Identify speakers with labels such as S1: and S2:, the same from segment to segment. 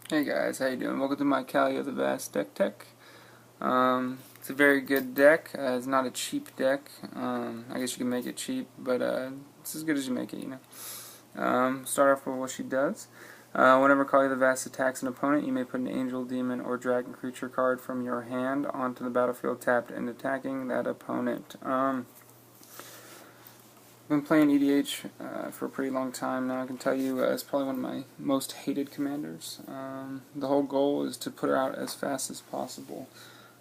S1: Hey guys, how you doing? Welcome to my Kaalia the Vast Deck Tech. It's a very good deck. It's not a cheap deck. I guess you can make it cheap, but it's as good as you make it, you know. Start off with what she does. Whenever Kaalia the Vast attacks an opponent, you may put an angel, demon, or dragon creature card from your hand onto the battlefield tapped and attacking that opponent. I've been playing EDH for a pretty long time now. I can tell you it's probably one of my most hated commanders. The whole goal is to put her out as fast as possible.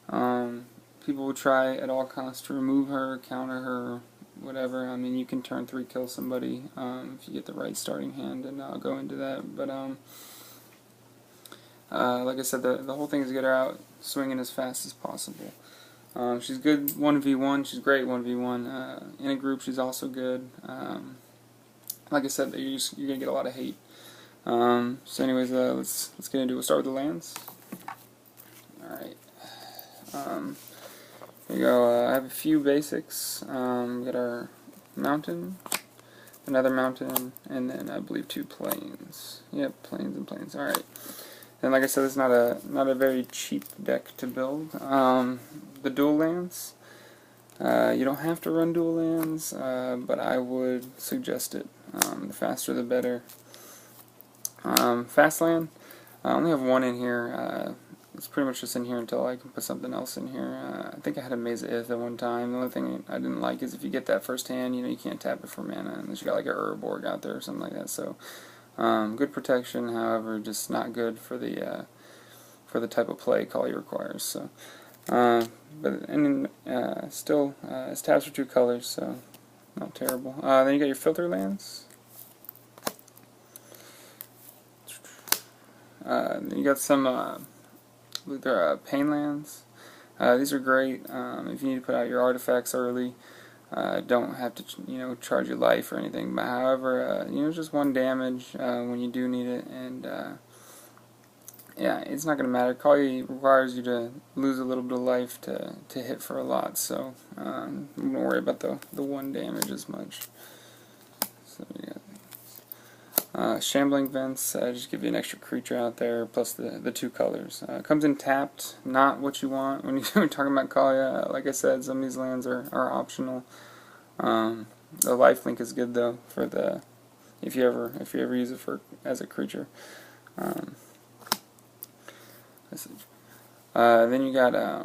S1: People will try at all costs to remove her, counter her, whatever. I mean, you can turn 3 kill somebody if you get the right starting hand, and I'll go into that. But like I said, the whole thing is to get her out swinging as fast as possible. She's good 1v1. She's great 1v1. In a group, she's also good. Like I said, you're gonna get a lot of hate. So, anyways, let's get into it. We'll start with the lands. All right. Here you go. I have a few basics. We got our mountain, another mountain, and then I believe 2 plains. Yep, plains and plains. All right. And like I said, it's not a very cheap deck to build. The dual lands, you don't have to run dual lands, but I would suggest it. The faster the better. Fast land, I only have 1 in here. It's pretty much just in here until I can put something else in here. I think I had a Mesa Ith at one time. The only thing I didn't like is if you get that first hand, you can't tap it for mana unless you got like a Urborg out there or something like that. So good protection, however, just not good for the type of play Kaalia requires. So, still, it's taps for 2 colors, so not terrible. Then you got your filter lands. Then you got some pain lands. These are great if you need to put out your artifacts early. Don't have to charge your life or anything. But however, just 1 damage when you do need it, and yeah, it's not going to matter. Kaalia requires you to lose a little bit of life to hit for a lot, so don't worry about the 1 damage as much. So we got Shambling Vents, just give you an extra creature out there, plus the 2 colors. Comes in tapped, not what you want when you're talking about Kaalia. Like I said, some of these lands are optional. The lifelink is good though for the if you ever use it as a creature. Then you got I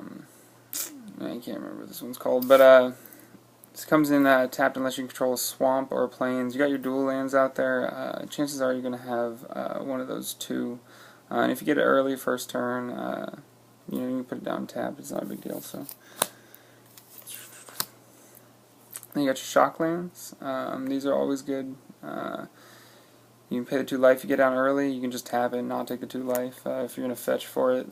S1: can't remember what this one's called, but this comes in tapped unless you control a swamp or plains. You got your dual lands out there. Chances are you're going to have one of those 2. And if you get it early, first turn, you can put it down tapped. It's not a big deal. So then you got your shock lands. These are always good. You can pay the 2 life. You get down early, you can just tap it and not take the 2 life. If you're going to fetch for it,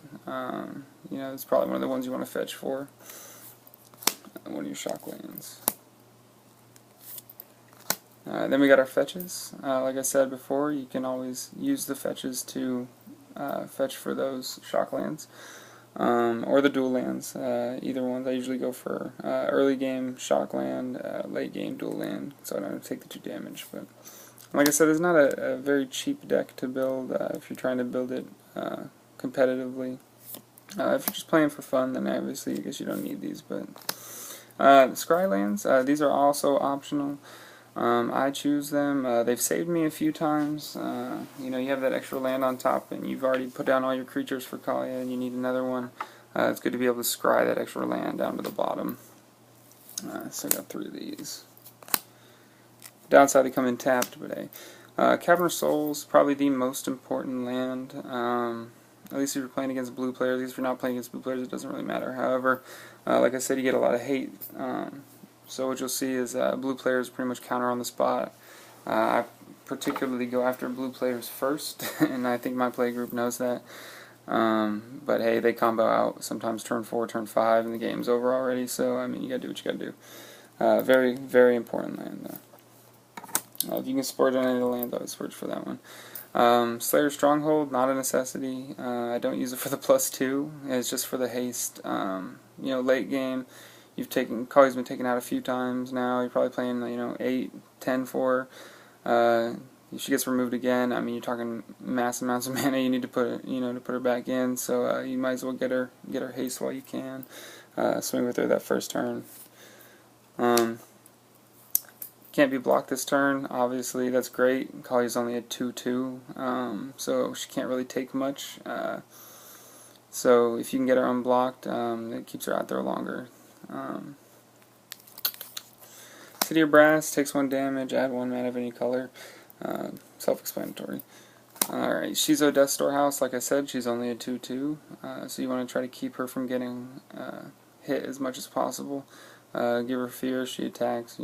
S1: it's probably one of the ones you want to fetch for. One of your shock lands. Then we got our fetches. Like I said before, you can always use the fetches to fetch for those shock lands. Or the dual lands. Either ones. I usually go for early game shock land, late game dual land, so I don't have to take the 2 damage. But like I said, it's not a very cheap deck to build if you're trying to build it competitively. If you're just playing for fun, then obviously I guess you don't need these. But the Scry lands, these are also optional. I choose them. They've saved me a few times. You have that extra land on top, and you've already put down all your creatures for Kaalia, and you need another one. It's good to be able to scry that extra land down to the bottom. So I got 3 of these. Downside, they come in tapped, but hey. Cavern of Souls, probably the most important land. At least if you're playing against blue players. At least if you're not playing against blue players, it doesn't really matter. However, like I said, you get a lot of hate. So what you'll see is blue players pretty much counter on the spot. I particularly go after blue players first, and I think my play group knows that. But hey, they combo out sometimes turn 4, turn 5, and the game's over already. So I mean, you gotta do what you gotta do. Very, very important land though. If you can sport on any of the land, I would sport for that one. Slayer Stronghold, not a necessity. I don't use it for the +2. It's just for the haste. Late game. Kaalia's been taken out a few times now. You're probably playing 8, 10 for. if she gets removed again, I mean, you're talking mass amounts of mana you need to put, to put her back in. So you might as well get her haste while you can. Swing with her that first turn. Can't be blocked this turn. Obviously, that's great. Kaalia's only a 2/2, so she can't really take much. So if you can get her unblocked, it keeps her out there longer. City of Brass takes 1 damage, add 1 mana of any color. Self-explanatory. Alright, Shizo Death Storehouse, like I said, she's only a 2/2, so you want to try to keep her from getting hit as much as possible. Give her fear, she attacks,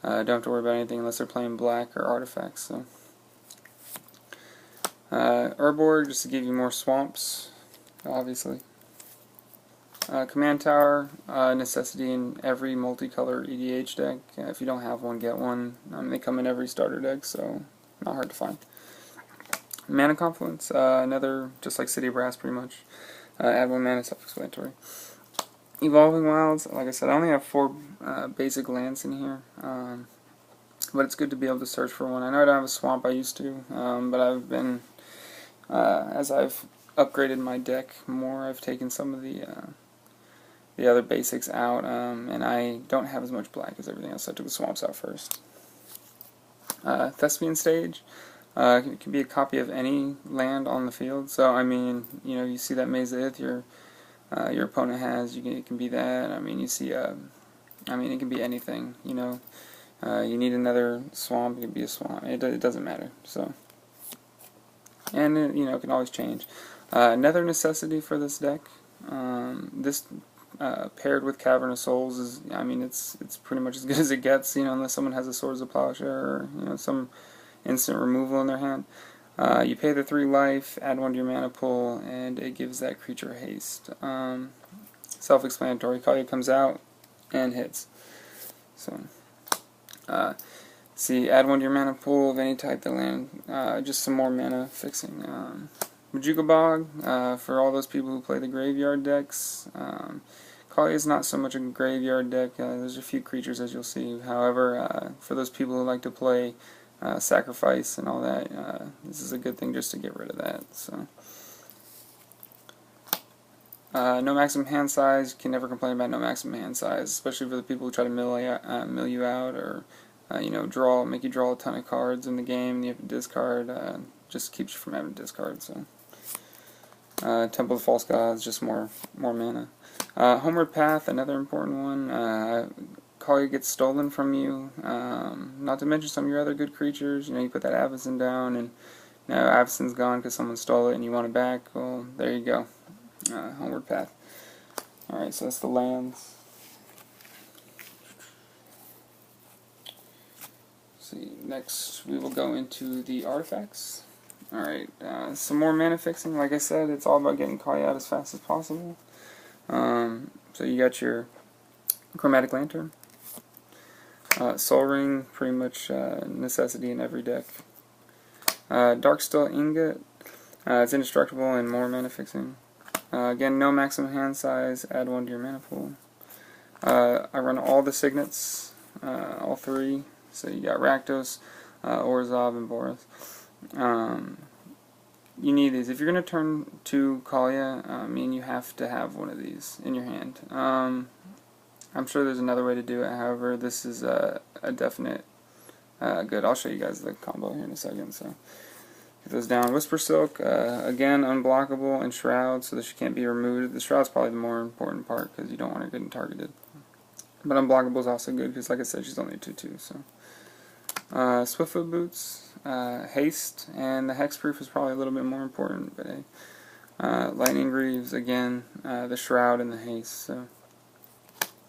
S1: don't have to worry about anything unless they're playing black or artifacts. So, Urborg, just to give you more swamps, obviously. Command Tower, necessity in every multicolor EDH deck. If you don't have one, get one. They come in every starter deck, so not hard to find. Mana Confluence, another, just like City of Brass pretty much. Add 1 mana, self-explanatory. Evolving Wilds, like I said, I only have 4 basic lands in here. But it's good to be able to search for one. I know I don't have a swamp, I used to, but I've been, as I've upgraded my deck more, I've taken some of the other basics out, and I don't have as much black as everything else, so I took the swamps out first. Thespian Stage, it can be a copy of any land on the field, so I mean, you see that Maze of Ith your opponent has, it can be that. I mean, you see, it can be anything, you need another swamp, it can be a swamp, it doesn't matter, so. And, it can always change. Another necessity for this deck, this paired with Cavern of Souls is, it's pretty much as good as it gets, unless someone has a Swords of Plowshare or, some instant removal in their hand. You pay the 3 life, add 1 to your mana pool, and it gives that creature haste. Self-explanatory. Kaalia comes out and hits. So, add 1 to your mana pool of any type that land. Just some more mana fixing. Majuga Bog, for all those people who play the graveyard decks. Kaalia is not so much a graveyard deck. There's a few creatures, as you'll see. However, for those people who like to play sacrifice and all that, this is a good thing just to get rid of that. So, no maximum hand size. You can never complain about no maximum hand size, especially for the people who try to mill you out, or make you draw a ton of cards in the game. You have to discard. Just keeps you from having to discard. So, Temple of False Gods, just more mana. Homeward Path, another important one. Kaalia gets stolen from you. Not to mention some of your other good creatures. You put that Avacyn down, and now Avacyn's gone because someone stole it, and you want it back. Well, there you go. Homeward Path. Alright, so that's the lands. Next we will go into the artifacts. Alright, some more mana fixing. Like I said, it's all about getting Kaalia out as fast as possible. So you got your Chromatic Lantern. Soul Ring, pretty much necessity in every deck. Darksteel Ingot, it's indestructible and more mana fixing. Again, no maximum hand size, add 1 to your mana pool. I run all the signets, all 3. So you got Rakdos, Orzhov, and Boros. You need these. If you're going to turn to Kaalia, you have to have one of these in your hand. I'm sure there's another way to do it, however, this is a definite good. I'll show you guys the combo here in a second. So, get those down. Whisper Silk, again, unblockable, and Shroud, so that she can't be removed. The Shroud's probably the more important part, because you don't want her getting targeted. But unblockable is also good, because like I said, she's only a 2/2, so. Swiftfoot Boots, Haste, and the Hexproof is probably a little bit more important, but Lightning Greaves, again, the Shroud and the Haste. So,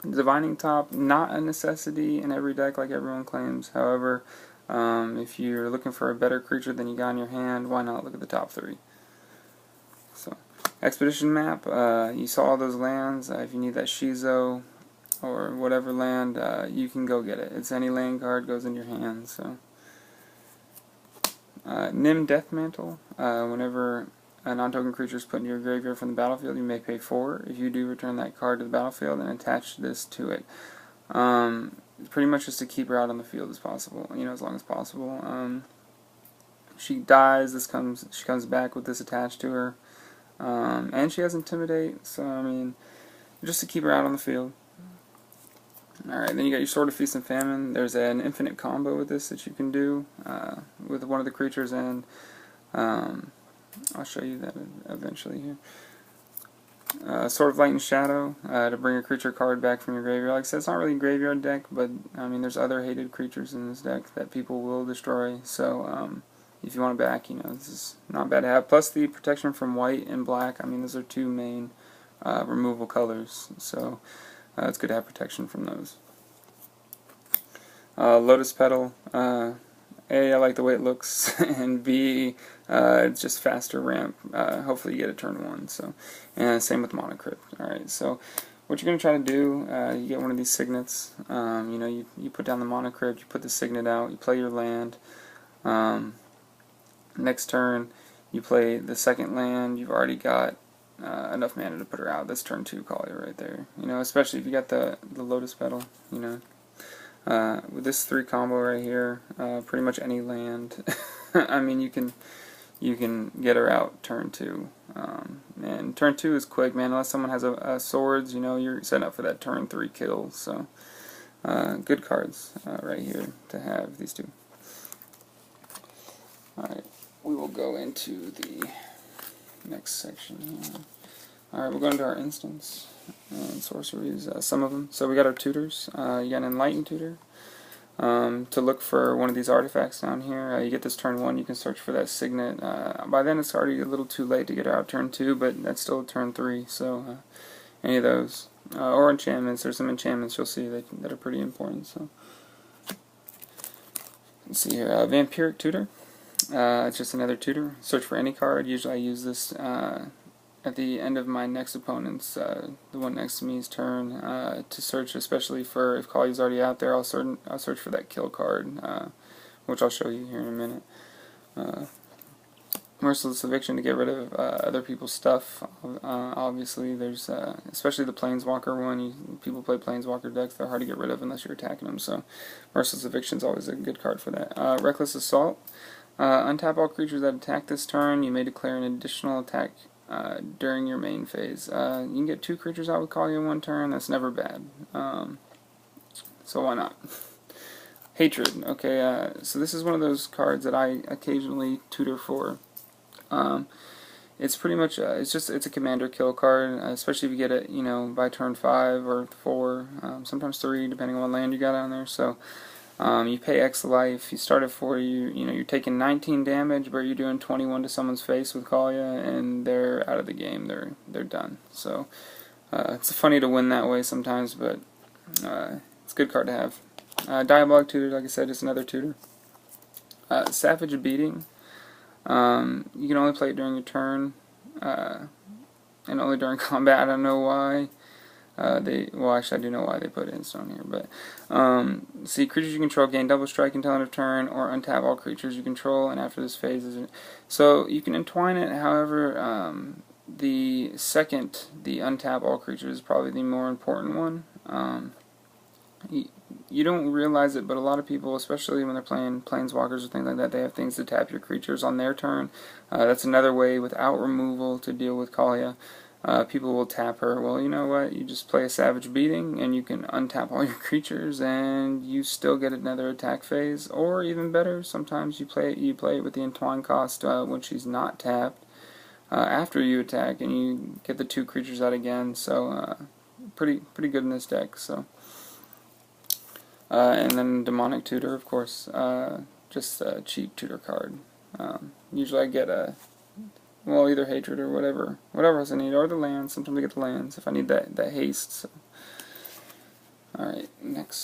S1: Divining Top, not a necessity in every deck like everyone claims. However, if you're looking for a better creature than you got in your hand, why not look at the top 3? So, Expedition Map, you saw all those lands. If you need that Shizo or whatever land, you can go get it. It's any land card goes in your hand. So, Nim Deathmantle, whenever a non-token creature is put into your graveyard from the battlefield, you may pay 4. If you do return that card to the battlefield and attach this to it, pretty much just to keep her out on the field as possible, as long as possible. she dies, she comes back with this attached to her, and she has Intimidate. So I mean, just to keep her out on the field. Alright, then you got your Sword of Feast and Famine. There's an infinite combo with this that you can do with one of the creatures, and I'll show you that eventually here. Sword of Light and Shadow to bring a creature card back from your graveyard. Like I said, it's not really a graveyard deck, but I mean, there's other hated creatures in this deck that people will destroy. So if you want it back, this is not bad to have. Plus the protection from white and black. I mean, those are two main removal colors. So it's good to have protection from those. Lotus Petal. A, I like the way it looks, and B, it's just faster ramp. Hopefully you get a turn 1. So, and same with Monocrypt. Alright, so what you're going to try to do, you get one of these signets. You put down the Monocrypt, you put the signet out, you play your land. Next turn, you play the second land. You've already got enough mana to put her out. That's turn 2 Kaalia right there. Especially if you got the Lotus Petal. With this 3 combo right here, pretty much any land. I mean, you can get her out turn 2. And turn 2 is quick, man. Unless someone has a swords, you're setting up for that turn 3 kill. So good cards right here to have, these two. Alright, we will go into the next section here. Alright, we'll go into our instants and sorceries, some of them. So we got our tutors. You got an Enlightened tutor. To look for one of these artifacts down here. You get this turn 1, you can search for that signet. By then it's already a little too late to get her out turn 2, but that's still turn 3, so any of those. Or enchantments. There's some enchantments you'll see that are pretty important. So let's see here. Vampiric Tutor. It's just another tutor. Search for any card. Usually I use this at the end of my next opponent's, the one next to me's turn, to search, especially for if Kaalia's already out there. I'll search for that kill card, which I'll show you here in a minute. Merciless Eviction to get rid of other people's stuff. Obviously, there's especially the Planeswalker one. People play Planeswalker decks; they're hard to get rid of unless you're attacking them. So, Merciless Eviction is always a good card for that. Reckless Assault. Untap all creatures that attack this turn. You may declare an additional attack during your main phase. You can get 2 creatures out with Kaalia in one turn. That's never bad. So why not? Hatred. Okay, so this is one of those cards that I occasionally tutor for. It's pretty much it's a commander kill card, especially if you get it by turn 5 or 4, sometimes 3, depending on what land you got on there. So you pay X life. You start at 4. You're taking 19 damage, but you're doing 21 to someone's face with Kaalia, and they're out of the game. They're done. So it's funny to win that way sometimes, but it's a good card to have. Diabolic Tutor, like I said, is another tutor. Savage Beating. You can only play it during your turn, and only during combat. I don't know why. Well, actually, I do know why they put it in stone here, but see, creatures you control gain double strike until end of turn, or untap all creatures you control, and after this phase so you can entwine it. However, the untap all creatures is probably the more important one. You don't realize it, but a lot of people, especially when they're playing Planeswalkers or things like that, they have things to tap your creatures on their turn. That's another way without removal to deal with Kaalia. People will tap her. Well, you know what? You just play a Savage Beating, and you can untap all your creatures, and you still get another attack phase. Or even better, sometimes you play it with the Entwine cost when she's not tapped after you attack, and you get the 2 creatures out again. So pretty good in this deck. So. And then Demonic Tutor, of course, just a cheap tutor card. Usually I get either Hatred or whatever else I need, or the lands. Sometimes I get the lands if I need that haste. So. Alright, next.